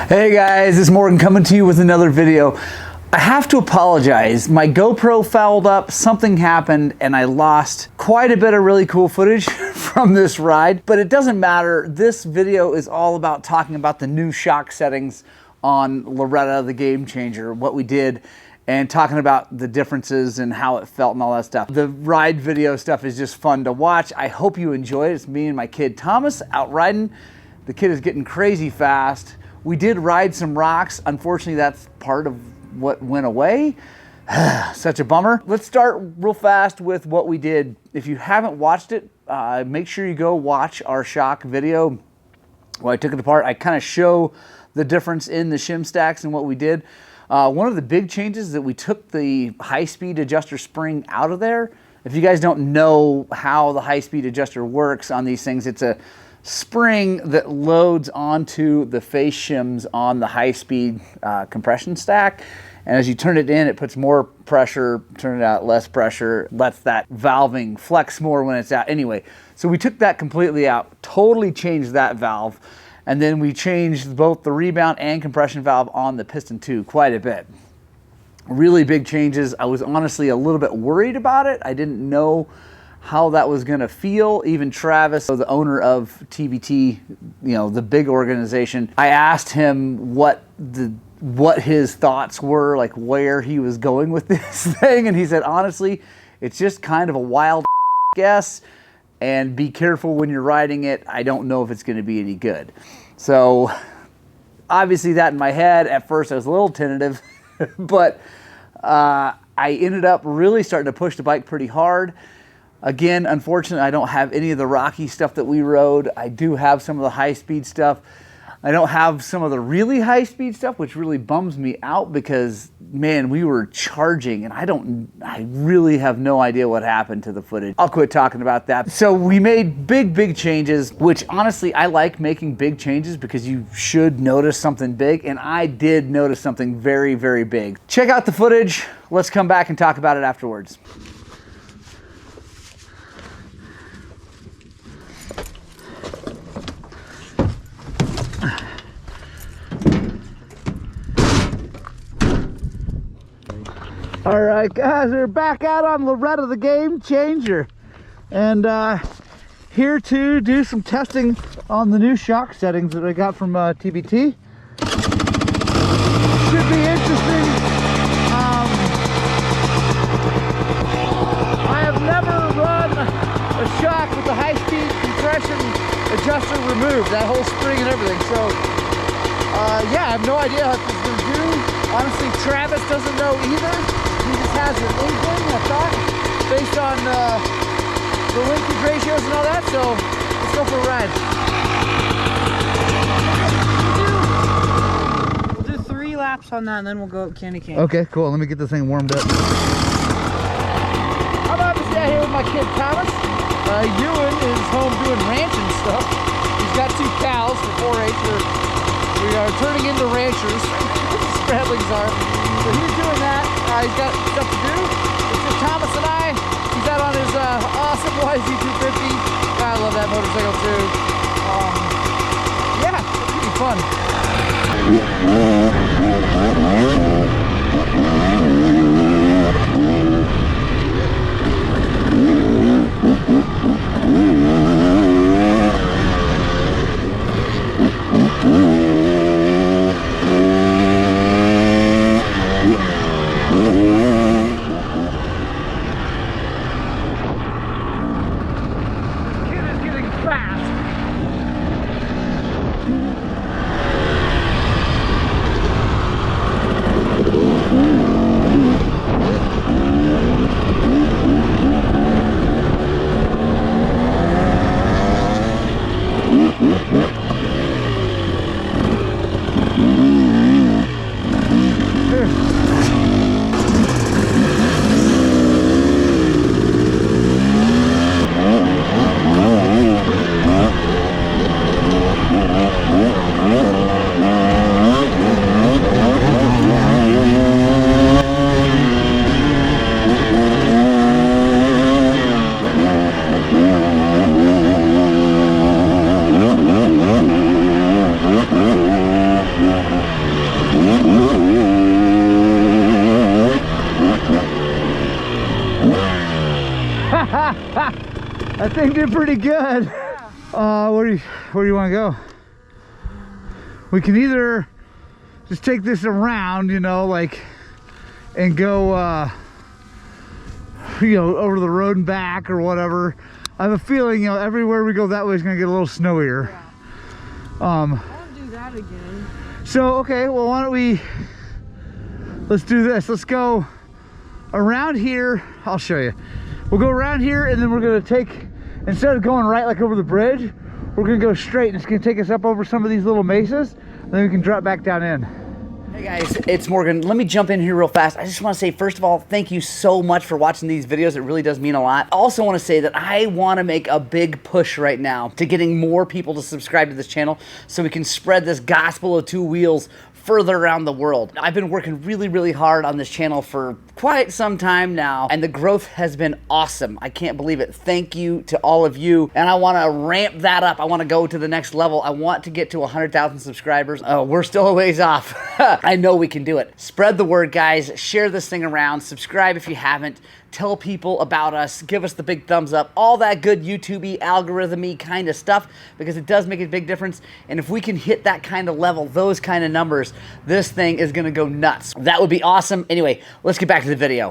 Hey guys, it's Morgan coming to you with another video. I have to apologize. My GoPro fouled up, something happened, and I lost quite a bit of really cool footage from this ride, but it doesn't matter. This video is all about talking about the new shock settings on Loretta, the Game Changer, what we did, and talking about the differences and how it felt and all that stuff. The ride video stuff is just fun to watch. I hope you enjoy it. It's me and my kid Thomas out riding. The kid is getting crazy fast. We did ride some rocks. Unfortunately, that's part of what went away. Such a bummer. Let's start real fast with what we did. If you haven't watched it, make sure you go watch our shock video. Well, I took it apart. I kind of show the difference in the shim stacks and what we did. One of the big changes is that we took the high-speed adjuster spring out of there. If you guys don't know how the high-speed adjuster works on these things, it's a spring that loads onto the face shims on the high-speed compression stack, and as you turn it in, it puts more pressure, turn it out less pressure, lets that valving flex more when it's out. Anyway, so we took that completely out, totally changed that valve, and then we changed both the rebound and compression valve on the piston too quite a bit. Really big changes. I was honestly a little bit worried about it. I didn't know how that was going to feel. Even Travis, the owner of TBT, the big organization, I asked him what his thoughts were, like where he was going with this thing, and he said, honestly, it's just kind of a wild guess, and be careful when you're riding it. I don't know if it's going to be any good. So obviously that in my head, at first I was a little tentative, but I ended up really starting to push the bike pretty hard. Again, unfortunately, I don't have any of the rocky stuff that we rode. I do have some of the high-speed stuff. I don't have some of the really high-speed stuff, which really bums me out because, man, we were charging, and I really have no idea what happened to the footage. I'll quit talking about that. So we made big changes, which honestly, I like making big changes because you should notice something big, and I did notice something very big. Check out the footage. Let's come back and talk about it afterwards. All right, guys, we're back out on Loretta, the Game Changer, and here to do some testing on the new shock settings that I got from TBT. Should be interesting. I have never run a shock with the high-speed compression adjuster removed, that whole spring and everything. So, yeah, I have no idea how this is going to do. Honestly, Travis doesn't know either. He just has an inkling, I thought, based on the linkage ratios and all that, so let's go for a ride. We'll do 3 laps on that and then we'll go candy cane. Okay, cool. Let me get this thing warmed up. I'm obviously out here with my kid Thomas. Ewan is home doing ranching stuff. He's got 2 cows for 4-H. We are turning into ranchers. Spratlings are. So he's doing that. He's got stuff to do. It's just Thomas and I. He's out on his awesome YZ250. I love that motorcycle too. Yeah, it's gonna be fun. That thing did pretty good. Yeah. Where do you want to go? We can either just take this around, you know, like, and go, you know, over the road and back or whatever. I have a feeling, you know, everywhere we go that way is going to get a little snowier. Yeah. I want to do that again. So, okay, well, why don't we, let's do this. Let's go around here. I'll show you. We'll go around here, and then we're going to take, instead of going right like over the bridge, we're going to go straight, and it's going to take us up over some of these little mesas, and then we can drop back down in. Hey guys, it's Morgan. Let me jump in here real fast. I just want to say, first of all, thank you so much for watching these videos. It really does mean a lot. I also want to say that I want to make a big push right now to getting more people to subscribe to this channel so we can spread this gospel of two wheels further around the world. I've been working really, really hard on this channel for quite some time now, and the growth has been awesome. I can't believe it. Thank you to all of you, and I want to ramp that up. I want to go to the next level. I want to get to 100,000 subscribers. Oh, we're still a ways off. I know we can do it. Spread the word, guys. Share this thing around. Subscribe if you haven't. Tell people about us. Give us the big thumbs up. All that good YouTube-y, algorithm-y kind of stuff, because it does make a big difference. And if we can hit that kind of level, those kind of numbers, this thing is going to go nuts. That would be awesome. Anyway, let's get back to the video.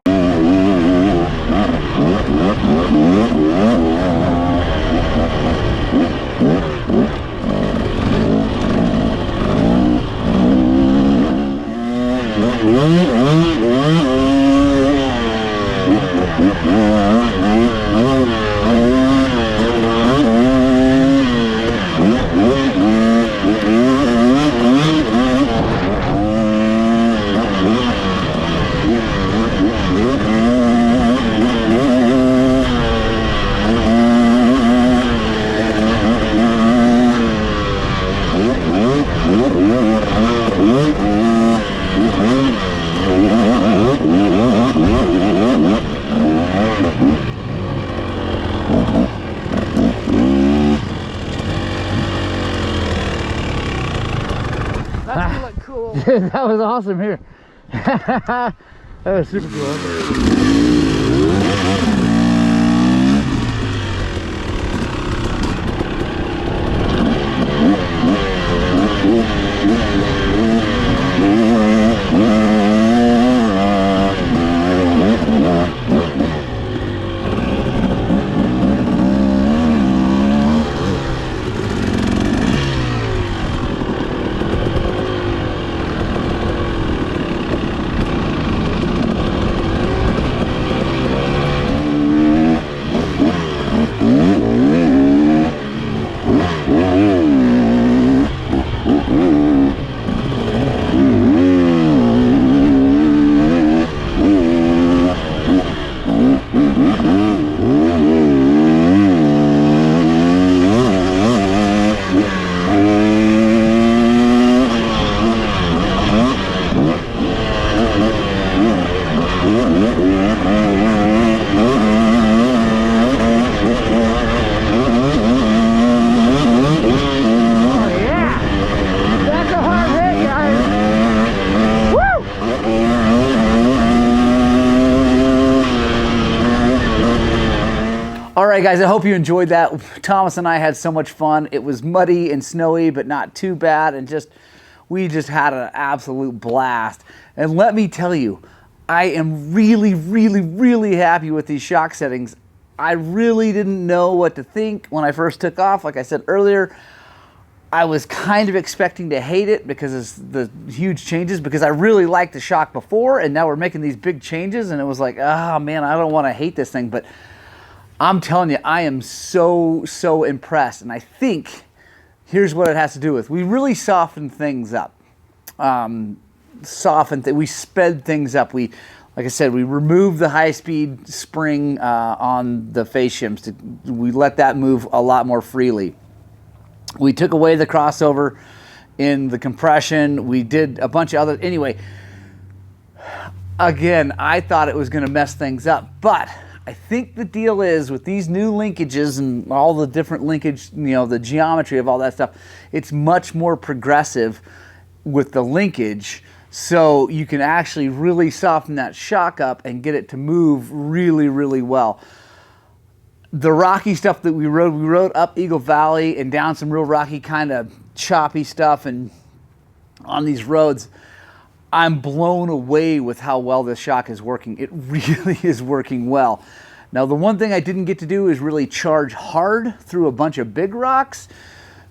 That's gonna look cool. That was awesome here. That was super cool. All right, guys, I hope you enjoyed that. Thomas and I had so much fun. It was muddy and snowy, but not too bad, and we just had an absolute blast. And let me tell you, I am really, really, really happy with these shock settings. I really didn't know what to think when I first took off. Like I said earlier, I was kind of expecting to hate it because of the huge changes, because I really liked the shock before, and now we're making these big changes, and it was like, oh man, I don't want to hate this thing. But I'm telling you, I am so impressed. And I think here's what it has to do with. We really softened things up. We sped things up. Like I said, we removed the high-speed spring on the face shims. We let that move a lot more freely. We took away the crossover in the compression. We did a bunch of other... Anyway, again, I thought it was going to mess things up, but I think the deal is with these new linkages and all the different linkage, you know, the geometry of all that stuff, it's much more progressive with the linkage, so you can actually really soften that shock up and get it to move really, really well. the rocky stuff that we rode up Eagle Valley and down some real rocky kind of choppy stuff and on these roads. I'm blown away with how well this shock is working. It really is working well. Now, the one thing I didn't get to do is really charge hard through a bunch of big rocks.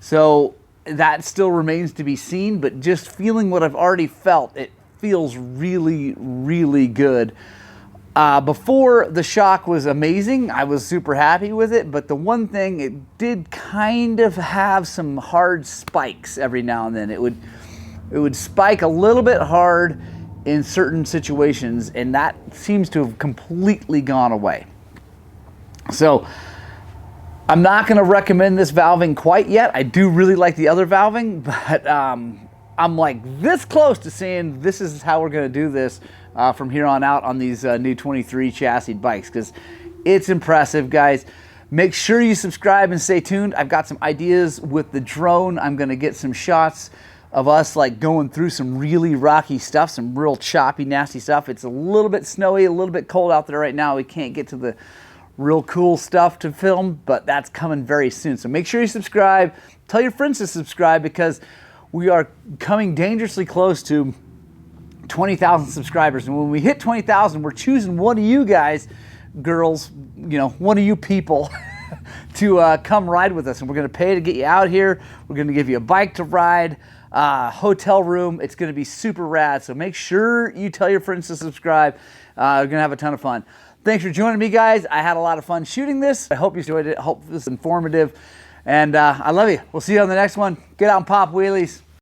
So that still remains to be seen, but just feeling what I've already felt, it feels really, really good. Before, the shock was amazing. I was super happy with it, but the one thing, it did kind of have some hard spikes every now and then. It would spike a little bit hard in certain situations, and that seems to have completely gone away. So I'm not going to recommend this valving quite yet. I do really like the other valving, but I'm like this close to saying this is how we're going to do this from here on out on these new 23 chassis bikes, because it's impressive, guys. Make sure you subscribe and stay tuned. I've got some ideas with the drone. I'm going to get some shots of us like going through some really rocky stuff, some real choppy, nasty stuff. It's a little bit snowy, a little bit cold out there right now. We can't get to the real cool stuff to film, but that's coming very soon. So make sure you subscribe. Tell your friends to subscribe, because we are coming dangerously close to 20,000 subscribers. And when we hit 20,000, we're choosing one of you guys, girls, you know, one of you people to come ride with us. And we're going to pay to get you out here. We're going to give you a bike to ride, hotel room. It's going to be super rad. So make sure you tell your friends to subscribe. We're going to have a ton of fun. Thanks for joining me, guys. I had a lot of fun shooting this. I hope you enjoyed it. I hope this is informative. And I love you. We'll see you on the next one. Get out and pop wheelies.